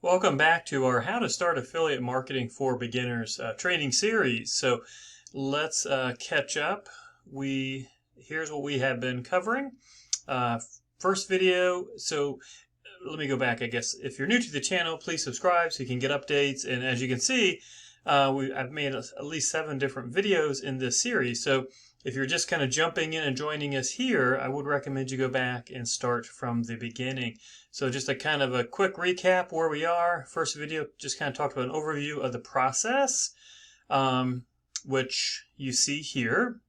Welcome back to our How to Start Affiliate Marketing for Beginners training series. So let's catch up. Here's what we have been covering. First video, so let me go back. I guess if you're new to the channel, please subscribe so you can get updates. And as you can see, I've made at least 7 different videos in this series. So if you're just kind of jumping in and joining us here, I would recommend you go back and start from the beginning. So just a kind of a quick recap where we are. First video just kind of talked about an overview of the process, which you see here.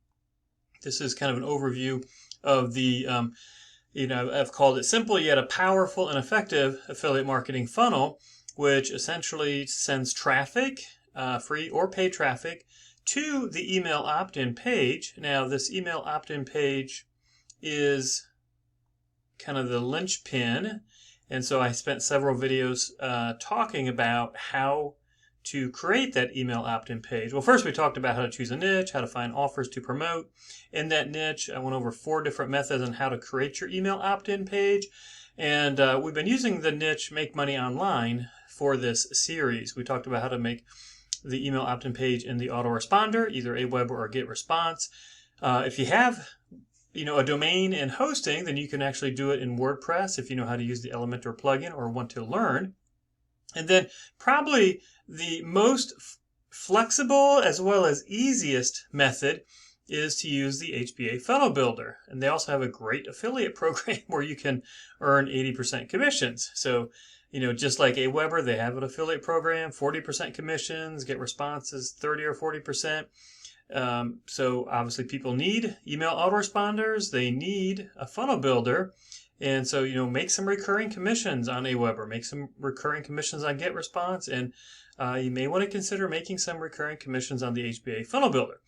This is kind of an overview of the, I've called it simple yet a powerful and effective affiliate marketing funnel, which essentially sends traffic, free or paid traffic, to the email opt-in page. Now, this email opt-in page is kind of the linchpin, and so I spent several videos talking about how to create that email opt-in page. Well, first we talked about how to choose a niche, how to find offers to promote in that niche. I went over 4 different methods on how to create your email opt-in page, and we've been using the niche Make Money Online for this series. We talked about how to make the email opt-in page in the autoresponder, either Aweber or GetResponse. If you have a domain and hosting, then you can actually do it in WordPress if you know how to use the Elementor plugin or want to learn. And then probably the most flexible as well as easiest method is to use the HBA Funnel Builder. And they also have a great affiliate program where you can earn 80% commissions. So just like Aweber, they have an affiliate program, 40% commissions, GetResponse 30 or 40%. So obviously people need email autoresponders, they need a funnel builder. And so, make some recurring commissions on Aweber, make some recurring commissions on GetResponse, and you may want to consider making some recurring commissions on the HBA Funnel Builder.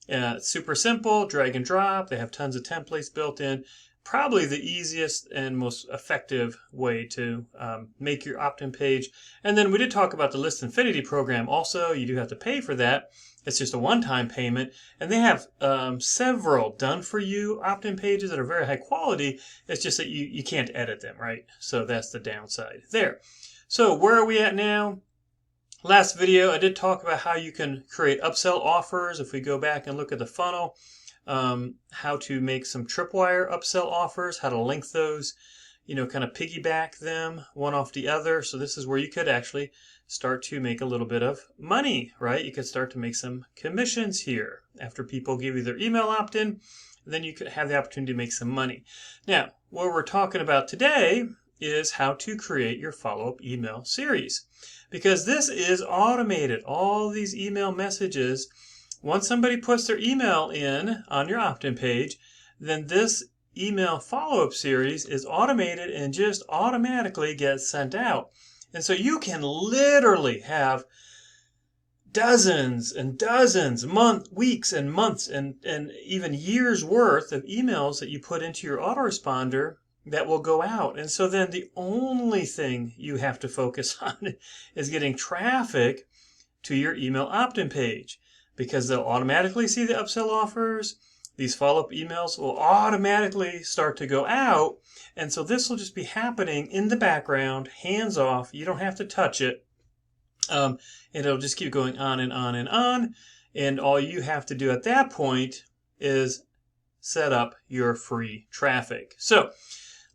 It's super simple, drag and drop. They have tons of templates built in. Probably the easiest and most effective way to make your opt-in page. And then we did talk about the List Infinity program also. You do have to pay for that. It's just a one-time payment. And they have several done-for-you opt-in pages that are very high quality. It's just that you can't edit them, right? So that's the downside there. So where are we at now? Last video, I did talk about how you can create upsell offers. If we go back and look at the funnel, how to make some Tripwire upsell offers, how to link those, kind of piggyback them one off the other. So this is where you could actually start to make a little bit of money, right? You could start to make some commissions here. After people give you their email opt-in, then you could have the opportunity to make some money. Now, what we're talking about today is how to create your follow-up email series. Because this is automated. All these email messages, once somebody puts their email in on your opt-in page, then this email follow-up series is automated and just automatically gets sent out. And so you can literally have dozens and dozens, weeks and months and even years worth of emails that you put into your autoresponder that will go out. And so then the only thing you have to focus on is getting traffic to your email opt-in page, because they'll automatically see the upsell offers. These follow-up emails will automatically start to go out. And so this will just be happening in the background, hands off. You don't have to touch it. And it'll just keep going on and on and on. And all you have to do at that point is set up your free traffic. So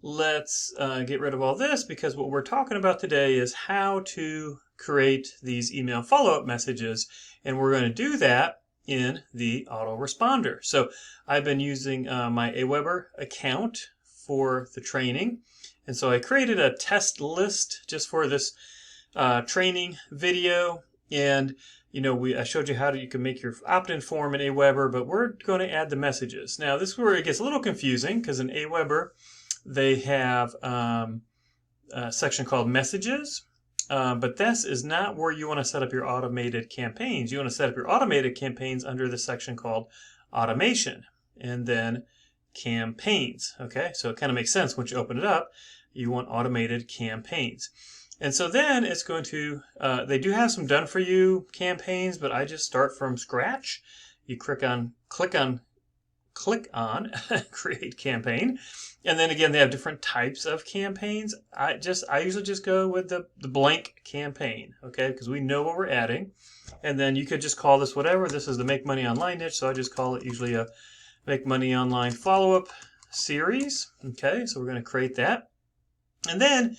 let's get rid of all this, because what we're talking about today is how to create these email follow-up messages. And we're going to do that in the autoresponder. So I've been using my Aweber account for the training. And so I created a test list just for this training video. And I showed you how you can make your opt-in form in Aweber, but we're going to add the messages. Now this is where it gets a little confusing, because in Aweber they have a section called messages. But this is not where you want to set up your automated campaigns. You want to set up your automated campaigns under the section called automation and then campaigns. Okay, so it kind of makes sense once you open it up. You want automated campaigns. And so then it's going to, they do have some done for you campaigns, but I just start from scratch. You click on click on create campaign. And then again, they have different types of campaigns. I usually just go with the blank campaign, okay? Because we know what we're adding. And then you could just call this whatever. This is the Make Money Online niche, so I just call it usually a Make Money Online follow-up series. Okay, so we're going to create that. And then,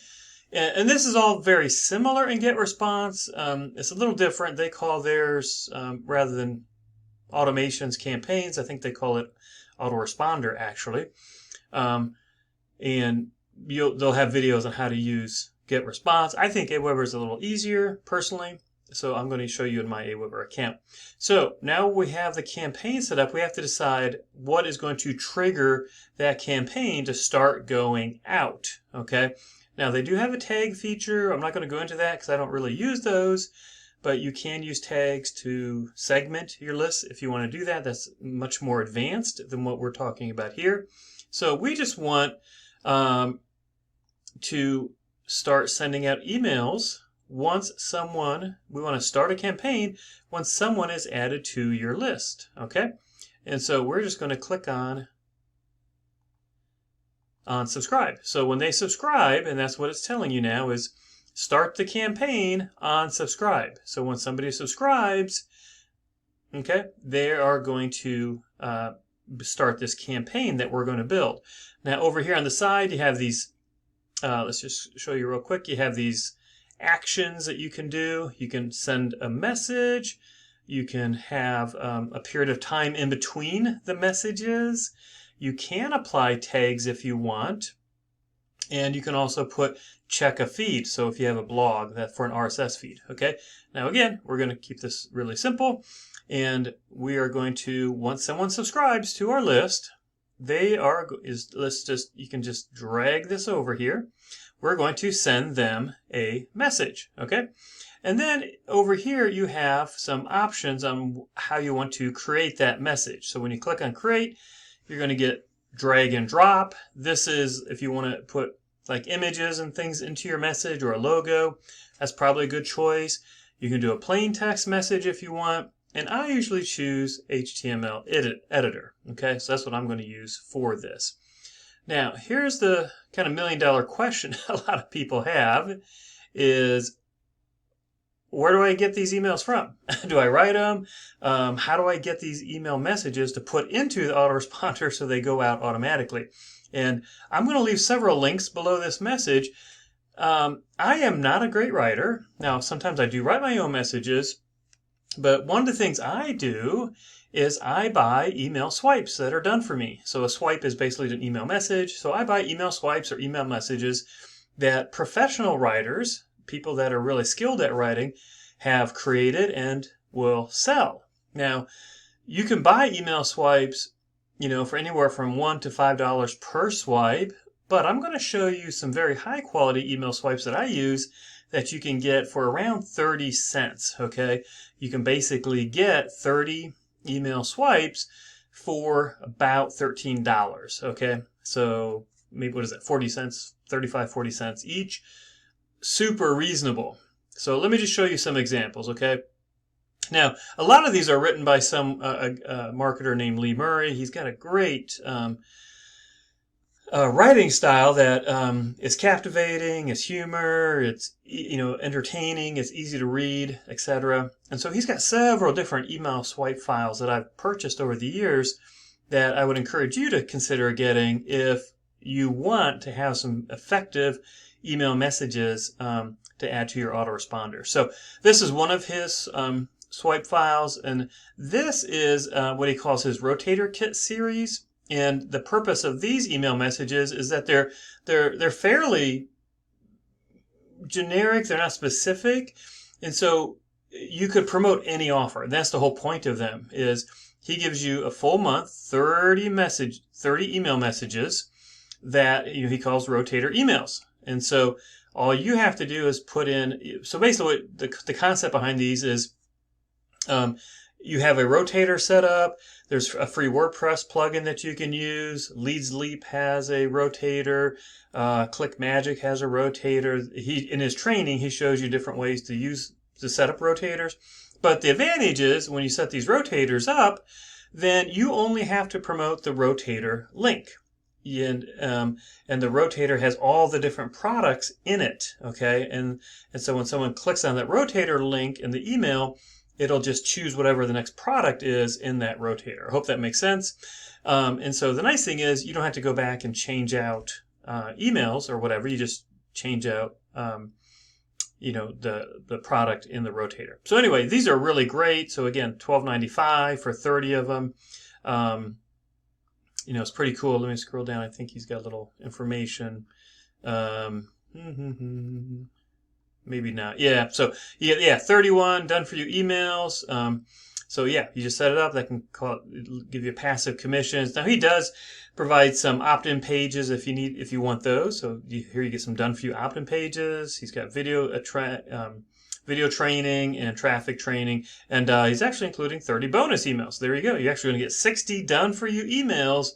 and this is all very similar in GetResponse. It's a little different. They call theirs, rather than automations campaigns, I think they call it autoresponder actually. And they'll have videos on how to use GetResponse. I think Aweber is a little easier personally, so I'm going to show you in my Aweber account. So now we have the campaign set up. We have to decide what is going to trigger that campaign to start going out. Okay. Now they do have a tag feature. I'm not going to go into that because I don't really use those. But you can use tags to segment your list if you want to do that. That's much more advanced than what we're talking about here. So we just want to start sending out emails once we want to start a campaign once someone is added to your list, okay? And so we're just going to click on subscribe. So when they subscribe, and that's what it's telling you now, is start the campaign on subscribe. So when somebody subscribes, okay, they are going to start this campaign that we're going to build. Now over here on the side, you have these, let's just show you real quick. You have these actions that you can do. You can send a message. You can have a period of time in between the messages. You can apply tags if you want. And you can also put check a feed. So if you have a blog, that for an RSS feed. Okay. Now again, we're going to keep this really simple, and we are going to, once someone subscribes to our list, you can just drag this over here. We're going to send them a message. Okay. And then over here, you have some options on how you want to create that message. So when you click on create, you're going to get drag and drop. This is if you want to put like images and things into your message or a logo. That's probably a good choice. You can do a plain text message if you want. And I usually choose HTML editor. Okay, so that's what I'm going to use for this. Now, here's the kind of $1,000,000 question a lot of people have is, where do I get these emails from? Do I write them? How do I get these email messages to put into the autoresponder so they go out automatically? And I'm going to leave several links below this message. I am not a great writer. Now, sometimes I do write my own messages, but one of the things I do is I buy email swipes that are done for me. So a swipe is basically an email message. So I buy email swipes or email messages that professional writers, people that are really skilled at writing, have created and will sell. Now, you can buy email swipes, for anywhere from $1 to $5 per swipe, but I'm going to show you some very high quality email swipes that I use that you can get for around 30 cents, okay? You can basically get 30 email swipes for about $13, okay? So maybe, what is that, 40 cents, 35, 40 cents each. Super reasonable. So let me just show you some examples, okay? Now, a lot of these are written by some marketer named Lee Murray. He's got a great writing style that is captivating, it's humor, it's entertaining, it's easy to read, etc. And so he's got several different email swipe files that I've purchased over the years that I would encourage you to consider getting if you want to have some effective email messages to add to your autoresponder. So this is one of his swipe files, and this is what he calls his Rotator Kit series. And the purpose of these email messages is that they're fairly generic, they're not specific, and so you could promote any offer. And that's the whole point of them, is he gives you a full month, 30 email messages that he calls rotator emails. And so all you have to do is put in, so basically the concept behind these is you have a rotator set up. There's a free WordPress plugin that you can use. Leads Leap has a rotator. ClickMagick has a rotator. In his training, he shows you different ways to set up rotators. But the advantage is when you set these rotators up, then you only have to promote the Rotator link. And the Rotator has all the different products in it, okay? And so when someone clicks on that Rotator link in the email, it'll just choose whatever the next product is in that Rotator. I hope that makes sense. And so the nice thing is you don't have to go back and change out emails or whatever. You just change out the product in the Rotator. So anyway, these are really great. So again, $12.95 for 30 of them. It's pretty cool. Let me scroll down. I think he's got a little information. Maybe not. Yeah. So yeah, 31 done for you emails. So yeah, you just set it up. That can give you passive commissions. Now he does provide some opt-in pages if you want those. So here you get some done for you opt-in pages. He's got video training and traffic training, and he's actually including 30 bonus emails. There you go. You're actually going to get 60 done for you emails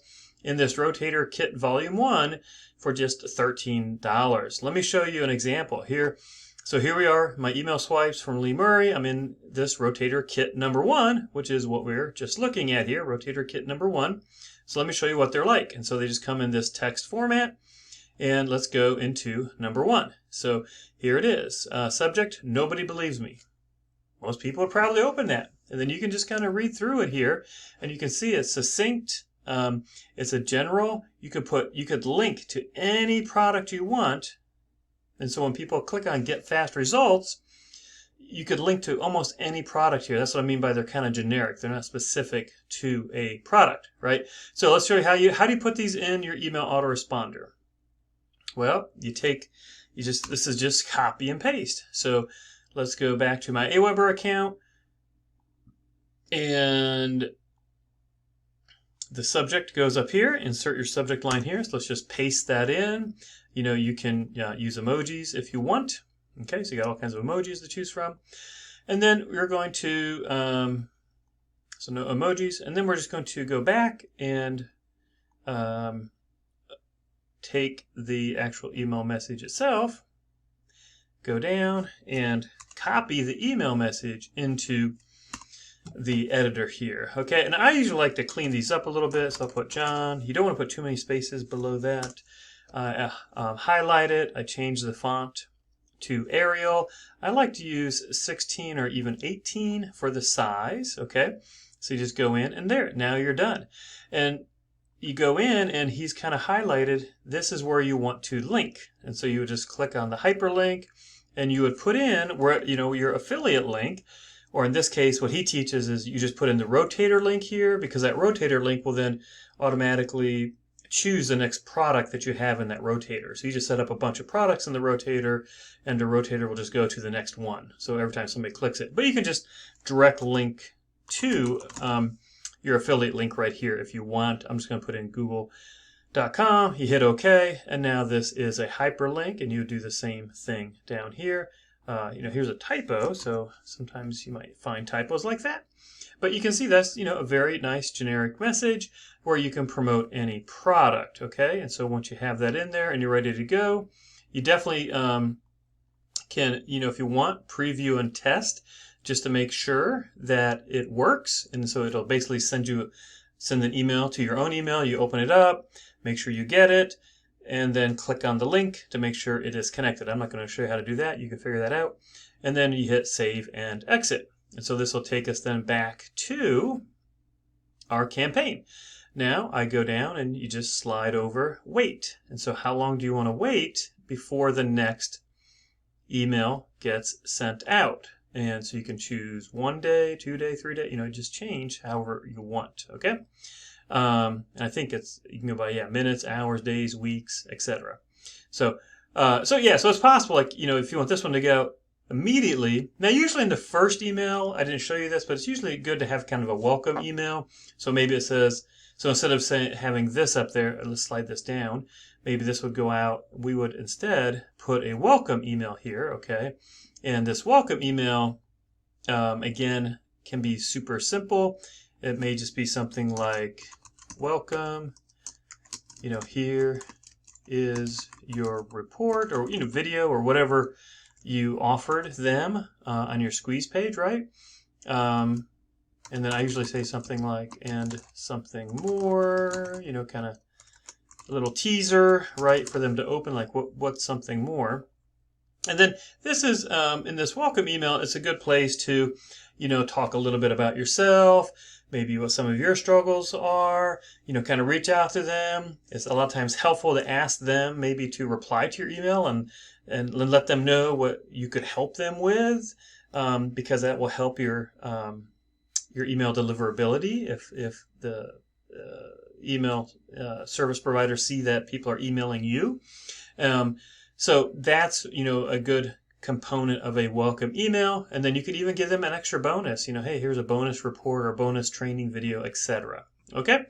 in this Rotator Kit Volume 1 for just $13. Let me show you an example here. So here we are, my email swipes from Lee Murray. I'm in this Rotator Kit number 1, which is what we're just looking at here, Rotator Kit number 1. So let me show you what they're like. And so they just come in this text format. And let's go into number 1. So here it is. Subject, nobody believes me. Most people would probably open that. And then you can just kind of read through it here. And you can see it's succinct. It's a general. You could link to any product you want. And so when people click on Get Fast Results, you could link to almost any product here. That's what I mean by they're kind of generic. They're not specific to a product, right? So let's show you how do you put these in your email autoresponder. Well, this is just copy and paste. So let's go back to my Aweber account, and the subject goes up here. Insert your subject line here. So let's just paste that in. You can use emojis if you want. Okay, so you got all kinds of emojis to choose from. And then we're going to, so no emojis. And then we're just going to go back and take the actual email message itself, go down and copy the email message into the editor here. Okay, and I usually like to clean these up a little bit, so I'll put John. You don't want to put too many spaces below that. Highlight it. I change the font to Arial. I like to use 16 or even 18 for the size. Okay, so you just go in and there. Now you're done. And you go in and he's kind of highlighted. This is where you want to link. And so you would just click on the hyperlink and you would put in where your affiliate link. Or in this case, what he teaches is you just put in the Rotator link here, because that Rotator link will then automatically choose the next product that you have in that Rotator. So you just set up a bunch of products in the Rotator, and the Rotator will just go to the next one. So every time somebody clicks it. But you can just direct link to your affiliate link right here if you want. I'm just going to put in google.com. You hit OK, and now this is a hyperlink, and you do the same thing down here. Here's a typo, so sometimes you might find typos like that. But you can see that's, a very nice generic message where you can promote any product, okay? And so once you have that in there and you're ready to go, you definitely can, if you want, preview and test just to make sure that it works. And so it'll basically send an email to your own email. You open it up, make sure you get it, and then click on the link to make sure it is connected. I'm not going to show you how to do that. You can figure that out. And then you hit save and exit. And so this will take us then back to our campaign. Now I go down and you just slide over wait. And so how long do you want to wait before the next email gets sent out? And so you can choose 1 day, 2 day, 3 day, just change however you want, okay? And I think you can go by, minutes, hours, days, weeks, etc. So it's possible, if you want this one to go immediately. Now, usually in the first email, I didn't show you this, but it's usually good to have kind of a welcome email. So maybe it says, so instead of having this up there, let's slide this down. Maybe this would go out. We would instead put a welcome email here, okay? And this welcome email, again, can be super simple. It may just be something like, welcome, here is your report, or, video, or whatever you offered them on your squeeze page, right? And then I usually say something like, and something more, you know, kind of a little teaser, right, for them to open, like what's something more. And then this is, in this welcome email, it's a good place to, you know, talk a little bit about yourself, maybe what some of your struggles are, you know, kind of reach out to them. It's a lot of times helpful to ask them maybe to reply to your email and let them know what you could help them with, because that will help your email deliverability if the email service providers see that people are emailing you. So that's, you know, a good component of a welcome email. And then you could even give them an extra bonus, you know, hey, here's a bonus report or bonus training video, etc. Okay.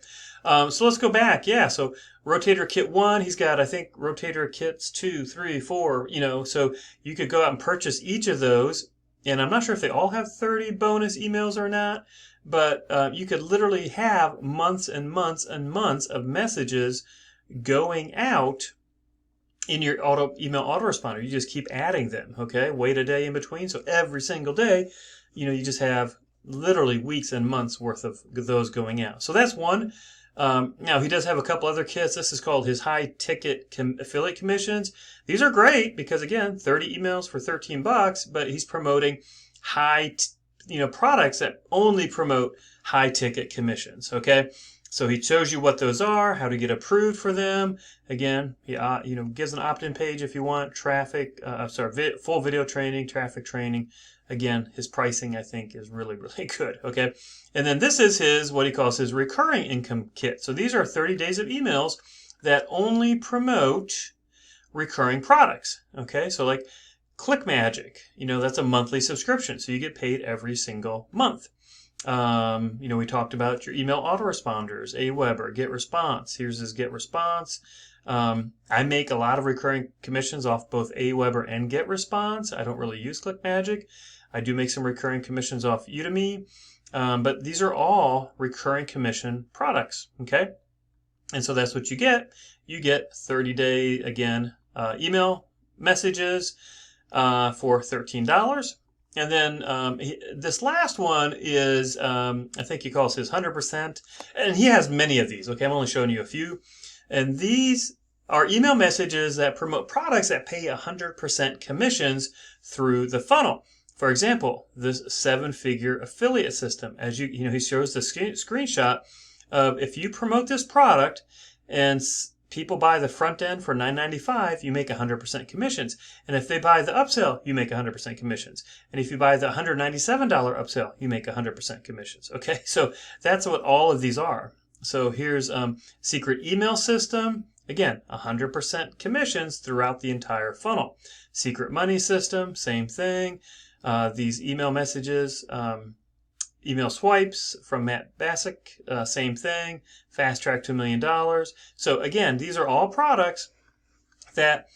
So let's go back. Yeah. So Rotator Kit 1, he's got, I think, Rotator Kits 2, 3, 4, you know, so you could go out and purchase each of those. And I'm not sure if they all have 30 bonus emails or not, but you could literally have months and months and months of messages going out in your email autoresponder. You just keep adding them, okay? Wait a day in between. So every single day, you know, you just have literally weeks and months worth of those going out. So that's one. Now, he does have a couple other kits. This is called his high ticket affiliate commissions. These are great because, again, 30 emails for $13, but he's promoting products that only promote high ticket commissions, okay? So he shows you what those are, how to get approved for them. Again, he gives an opt-in page if you want traffic. Full video training, traffic training. Again, his pricing I think is really, really good. Okay, and then this is what he calls his recurring income kit. So these are 30 days of emails that only promote recurring products. Okay, so like ClickMagick, that's a monthly subscription, so you get paid every single month. We talked about your email autoresponders, Aweber, GetResponse. Here's his GetResponse. I make a lot of recurring commissions off both Aweber and GetResponse. I don't really use ClickMagick. I do make some recurring commissions off Udemy, but these are all recurring commission products, okay? And so that's what you get. You get 30-day, again, email messages for $13. And then this last one is, I think he calls his 100%. And he has many of these, okay? I'm only showing you a few. And these are email messages that promote products that pay 100% commissions through the funnel. For example, this 7-figure affiliate system. As he shows the screenshot of if you promote this product and people buy the front end for $9.95, you make 100% commissions. And if they buy the upsell, you make 100% commissions. And if you buy the $197 upsell, you make 100% commissions. Okay, so that's what all of these are. So here's secret email system. Again, 100% commissions throughout the entire funnel. Secret money system, same thing. These email messages, email swipes from Matt Bassick, same thing. Fast Track to $1 million. So again, these are all products that,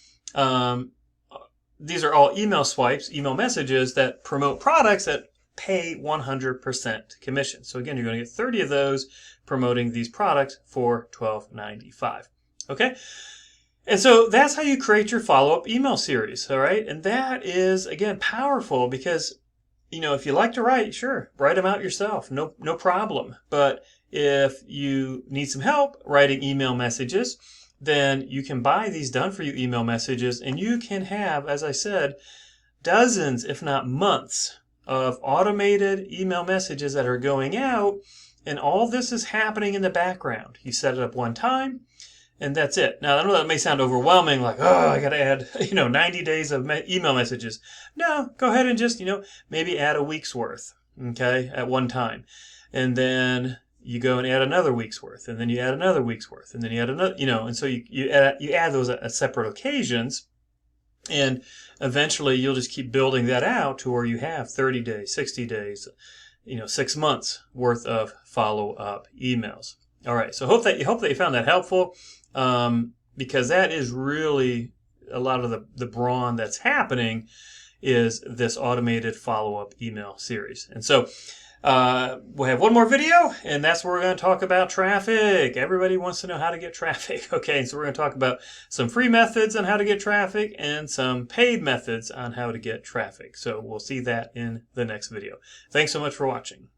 these are all email swipes, email messages that promote products that pay 100% commission. So again, you're going to get 30 of those promoting these products for $12.95. Okay? And so that's how you create your follow-up email series, all right? And that is, again, powerful because, if you like to write, sure, write them out yourself, no problem. But if you need some help writing email messages, then you can buy these done-for-you email messages, and you can have, as I said, dozens, if not months, of automated email messages that are going out, and all this is happening in the background. You set it up one time, and that's it. Now, I know that may sound overwhelming, like, oh, I got to add, 90 days of email messages. No, go ahead and just, maybe add a week's worth, okay, at one time. And then you go and add another week's worth, and then you add another week's worth, and then you add another, and so you add those at separate occasions, and eventually you'll just keep building that out to where you have 30 days, 60 days, 6 months worth of follow-up emails. All right, so hope that you found that helpful, because that is really a lot of the brawn that's happening is this automated follow-up email series. And so we'll have one more video, and that's where we're going to talk about traffic. Everybody wants to know how to get traffic. Okay, so we're going to talk about some free methods on how to get traffic and some paid methods on how to get traffic. So we'll see that in the next video. Thanks so much for watching.